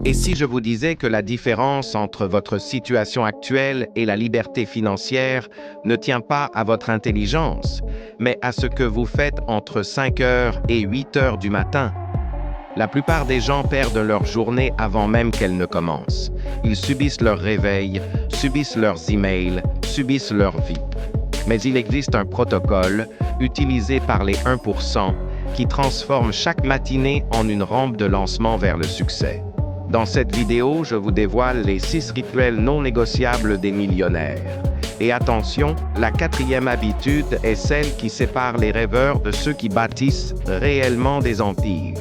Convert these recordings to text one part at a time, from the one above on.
Et si je vous disais que la différence entre votre situation actuelle et la liberté financière ne tient pas à votre intelligence, mais à ce que vous faites entre 5 heures et 8 heures du matin? La plupart des gens perdent leur journée avant même qu'elle ne commence. Ils subissent leur réveil, subissent leurs emails, subissent leur vie. Mais il existe un protocole, utilisé par les 1%, qui transforme chaque matinée en une rampe de lancement vers le succès. Dans cette vidéo, je vous dévoile les 6 rituels non négociables des millionnaires. Et attention, la 4e habitude est celle qui sépare les rêveurs de ceux qui bâtissent réellement des empires.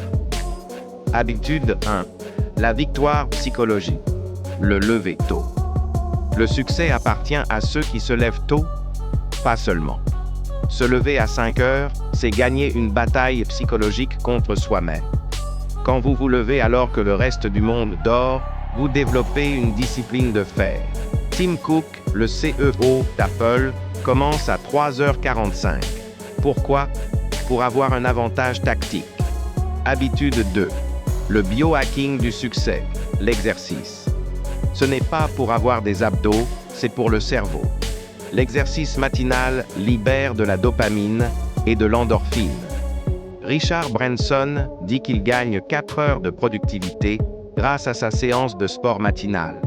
Habitude 1. La victoire psychologique. Le lever tôt. Le succès appartient à ceux qui se lèvent tôt, pas seulement. Se lever à 5 heures, c'est gagner une bataille psychologique contre soi-même. Quand vous vous levez alors que le reste du monde dort, vous développez une discipline de fer. Tim Cook, le CEO d'Apple, commence à 3h45. Pourquoi? Pour avoir un avantage tactique. Habitude 2. Le biohacking du succès, l'exercice. Ce n'est pas pour avoir des abdos, c'est pour le cerveau. L'exercice matinal libère de la dopamine et de l'endorphine. Richard Branson dit qu'il gagne 4 heures de productivité grâce à sa séance de sport matinale.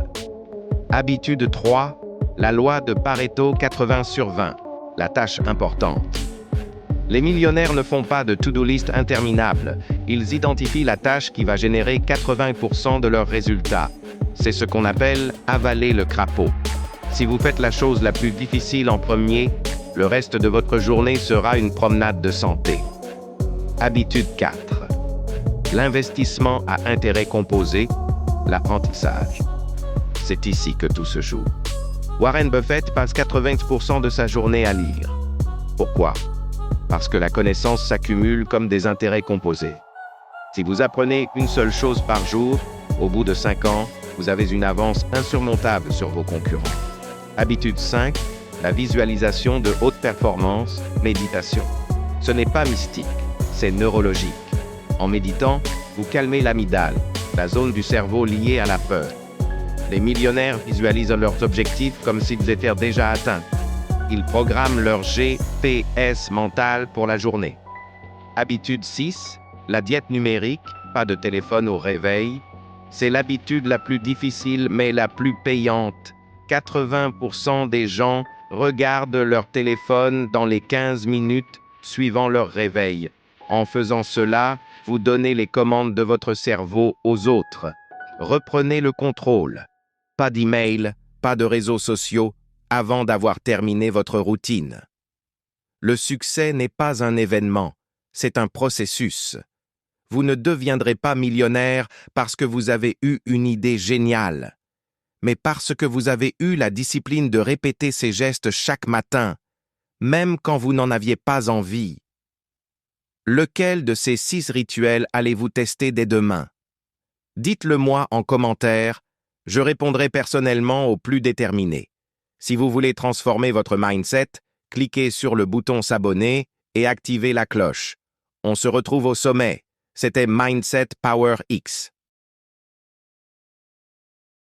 Habitude 3. La loi de Pareto 80/20, la tâche importante. Les millionnaires ne font pas de to-do list interminable. Ils identifient la tâche qui va générer 80% de leurs résultats. C'est ce qu'on appelle avaler le crapaud. Si vous faites la chose la plus difficile en premier, le reste de votre journée sera une promenade de santé. Habitude 4. L'investissement à intérêt composé, l'apprentissage. C'est ici que tout se joue. Warren Buffett passe 80% de sa journée à lire. Pourquoi? Parce que la connaissance s'accumule comme des intérêts composés. Si vous apprenez une seule chose par jour, au bout de 5 ans, vous avez une avance insurmontable sur vos concurrents. Habitude 5. La visualisation de haute performance, méditation. Ce n'est pas mystique, c'est neurologique. En méditant, vous calmez l'amygdale, la zone du cerveau liée à la peur. Les millionnaires visualisent leurs objectifs comme s'ils étaient déjà atteints. Ils programment leur GPS mental pour la journée. Habitude 6. La diète numérique, pas de téléphone au réveil. C'est l'habitude la plus difficile mais la plus payante. 80% des gens regardent leur téléphone dans les 15 minutes suivant leur réveil. En faisant cela, vous donnez les commandes de votre cerveau aux autres. Reprenez le contrôle. Pas d'email, pas de réseaux sociaux, avant d'avoir terminé votre routine. Le succès n'est pas un événement, c'est un processus. Vous ne deviendrez pas millionnaire parce que vous avez eu une idée géniale, mais parce que vous avez eu la discipline de répéter ces gestes chaque matin, même quand vous n'en aviez pas envie. Lequel de ces 6 rituels allez-vous tester dès demain? Dites-le moi en commentaire, je répondrai personnellement aux plus déterminés. Si vous voulez transformer votre mindset, cliquez sur le bouton s'abonner et activez la cloche. On se retrouve au sommet. C'était Mindset Power X.